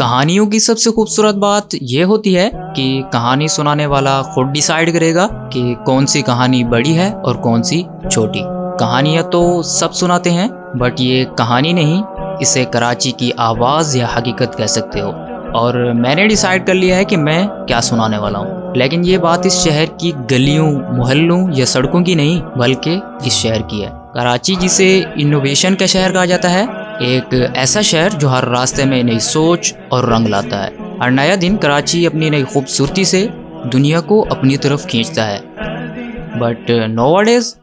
कहानियों की सबसे खूबसूरत बात यह होती है कि कहानी सुनाने वाला खुद डिसाइड करेगा कि कौन सी कहानी बड़ी है और कौन सी छोटी। कहानियां तो सब सुनाते हैं, बट ये कहानी नहीं, इसे कराची की आवाज़ या हकीकत कह सकते हो। और मैंने डिसाइड कर लिया है कि मैं क्या सुनाने वाला हूँ। लेकिन ये बात इस शहर की गलियों, मोहल्लों या सड़कों की नहीं, बल्कि इस शहर की है। कराची जिसे इनोवेशन का शहर कहा जाता है, एक ऐसा शहर जो हर रास्ते में नई सोच और रंग लाता है। हर नया दिन कराची अपनी नई खूबसूरती से दुनिया को अपनी तरफ खींचता है। बट नोवाडेज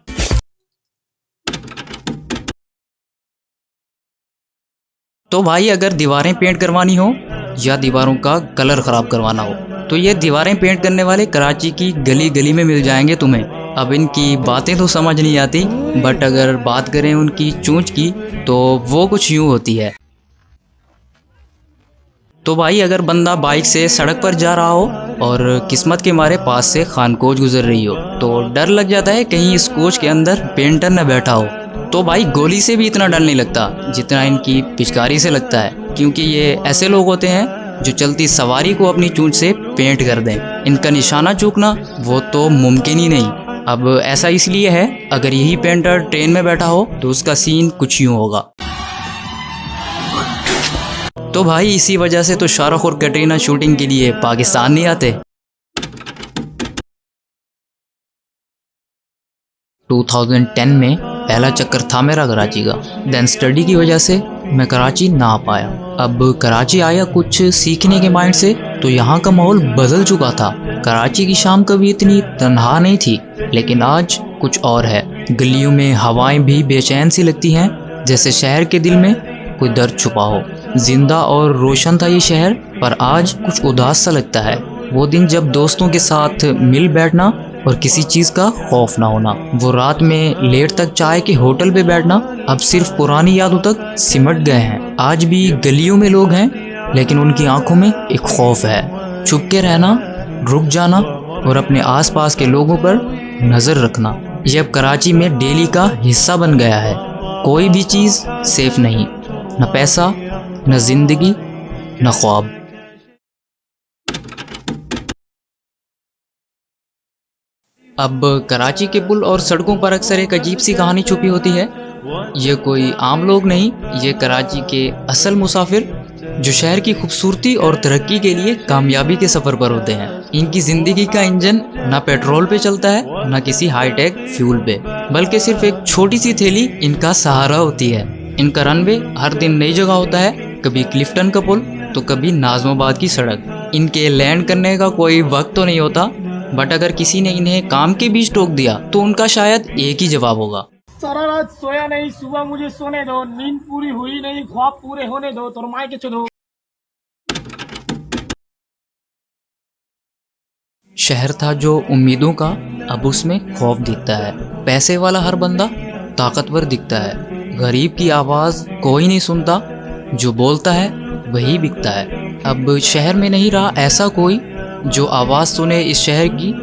तो भाई, अगर दीवारें पेंट करवानी हो या दीवारों का कलर ख़राब करवाना हो, तो ये दीवारें पेंट करने वाले कराची की गली गली में मिल जाएंगे तुम्हें। अब इनकी बातें तो समझ नहीं आती, बट अगर बात करें उनकी चोंच की, तो वो कुछ यूँ होती है। तो भाई, अगर बंदा बाइक से सड़क पर जा रहा हो और किस्मत के मारे पास से खानकोच गुजर रही हो, तो डर लग जाता है कहीं इस कोच के अंदर पेंटर न बैठा हो। तो भाई, गोली से भी इतना डर नहीं लगता जितना इनकी पिचकारी से लगता है, क्योंकि ये ऐसे लोग होते हैं जो चलती सवारी को अपनी चोंच से पेंट कर दें। इनका निशाना चूकना वो तो मुमकिन ही नहीं। अब ऐसा इसलिए है, अगर यही पेंटर ट्रेन में बैठा हो तो उसका सीन कुछ यूँ होगा। तो भाई, इसी वजह से तो शाहरुख और कैटरीना शूटिंग के लिए पाकिस्तान नहीं आते। 2010 में पहला चक्कर था मेरा कराची का। देन स्टडी की वजह से मैं कराची ना आ पाया। अब कराची आया कुछ सीखने के माइंड से, तो यहाँ का माहौल बदल चुका था। कराची की शाम कभी इतनी तन्हा नहीं थी, लेकिन आज कुछ और है। गलियों में हवाएं भी बेचैन सी लगती हैं, जैसे शहर के दिल में कोई दर्द छुपा हो। जिंदा और रोशन था ये शहर, पर आज कुछ उदास सा लगता है। वो दिन जब दोस्तों के साथ मिल बैठना और किसी चीज़ का खौफ ना होना, वो रात में लेट तक चाय के होटल पे बैठना, अब सिर्फ पुरानी यादों तक सिमट गए हैं। आज भी गलियों में लोग हैं, लेकिन उनकी आंखों में एक खौफ है। छुप के रहना, रुक जाना और अपने आसपास के लोगों पर नज़र रखना, ये अब कराची में डेली का हिस्सा बन गया है। कोई भी चीज़ सेफ नहीं, न पैसा, न जिंदगी, न ख्वाब। अब कराची के पुल और सड़कों पर अक्सर एक अजीब सी कहानी छुपी होती है। ये कोई आम लोग नहीं, ये कराची के असल मुसाफिर, जो शहर की खूबसूरती और तरक्की के लिए कामयाबी के सफ़र पर होते हैं। इनकी ज़िंदगी का इंजन ना पेट्रोल पे चलता है, ना किसी हाईटेक फ्यूल पे, बल्कि सिर्फ एक छोटी सी थैली इनका सहारा होती है। इनका रनवे हर दिन नई जगह होता है, कभी क्लिफ्टन का पुल तो कभी नाज़माबाद की सड़क। इनके लैंड करने का कोई वक्त तो नहीं होता, बट अगर किसी ने इन्हें काम के बीच टोक दिया तो उनका शायद एक ही जवाब होगा, सारा रात सोया नहीं, सुबह मुझे सोने दो, नींद पूरी हुई नहीं, ख्वाब पूरे होने दो, तो माय के चलो। शहर था जो उम्मीदों का, अब उसमें खौफ दिखता है। पैसे वाला हर बंदा ताकतवर दिखता है, गरीब की आवाज़ कोई नहीं सुनता, जो बोलता है वही बिकता है। अब शहर में नहीं रहा ऐसा कोई जो आवाज़ सुने इस शहर की।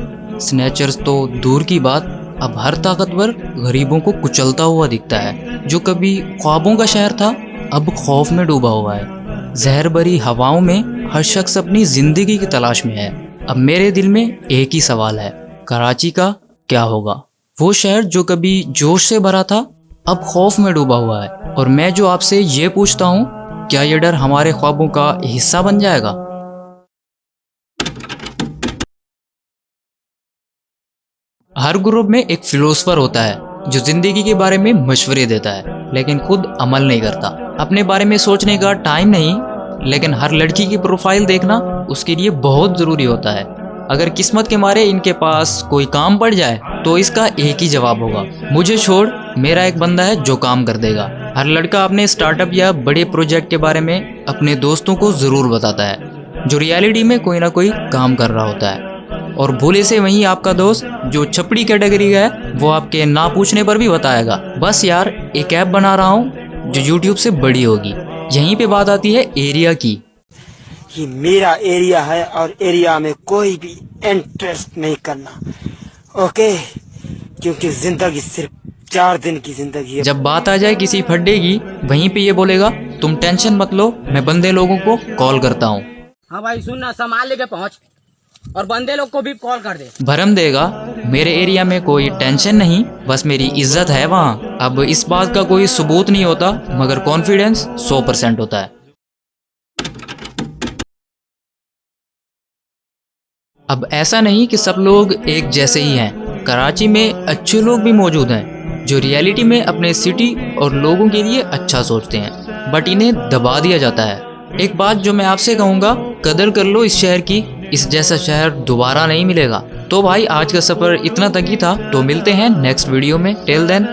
स्नैचर्स तो दूर की बात, अब हर ताकतवर गरीबों को कुचलता हुआ दिखता है। जो कभी ख्वाबों का शहर था, अब खौफ में डूबा हुआ है। जहर भरी हवाओं में हर शख्स अपनी ज़िंदगी की तलाश में है। अब मेरे दिल में एक ही सवाल है, कराची का क्या होगा? वो शहर जो कभी जोश से भरा था, अब खौफ में डूबा हुआ है। और मैं जो आपसे ये पूछता हूँ, क्या ये डर हमारे ख्वाबों का हिस्सा बन जाएगा? हर ग्रुप में एक फिलोसफर होता है जो जिंदगी के बारे में मशवरे देता है, लेकिन खुद अमल नहीं करता। अपने बारे में सोचने का टाइम नहीं, लेकिन हर लड़की की प्रोफाइल देखना उसके लिए बहुत ज़रूरी होता है। अगर किस्मत के मारे इनके पास कोई काम पड़ जाए तो इसका एक ही जवाब होगा, मुझे छोड़, मेरा एक बंदा है जो काम कर देगा। हर लड़का अपने स्टार्टअप या बड़े प्रोजेक्ट के बारे में अपने दोस्तों को ज़रूर बताता है, जो रियलिटी में कोई ना कोई काम कर रहा होता है। और भूले से वहीं आपका दोस्त जो छपड़ी कैटेगरी का है, वो आपके ना पूछने पर भी बताएगा, बस यार एक ऐप बना रहा हूँ जो यूट्यूब से बड़ी होगी। यहीं पे बात आती है एरिया की। ये मेरा एरिया है और एरिया में कोई भी इंटरेस्ट नहीं करना, ओके? क्योंकि जिंदगी सिर्फ 4 दिन की जिंदगी है। जब बात आ जाए किसी फड्डे की, वहीं पे ये बोलेगा तुम टेंशन मत लो, मैं बंदे लोगों को कॉल करता हूँ। हाँ भाई सुन ना, सामान लेके पहुँच और बंदे लोग को भी कॉल कर दे। भरम देगा मेरे एरिया में कोई टेंशन नहीं, बस मेरी इज्जत है वहाँ। अब इस बात का कोई सबूत नहीं होता, मगर कॉन्फिडेंस 100% होता है। अब ऐसा नहीं कि सब लोग एक जैसे ही हैं। कराची में अच्छे लोग भी मौजूद हैं जो रियलिटी में अपने सिटी और लोगों के लिए अच्छा सोचते हैं, बट इन्हें दबा दिया जाता है। एक बात जो मैं आपसे कहूँगा, कदर कर लो इस शहर की, इस जैसा शहर दोबारा नहीं मिलेगा। तो भाई आज का सफ़र इतना तक ही था, तो मिलते हैं नेक्स्ट वीडियो में। Till then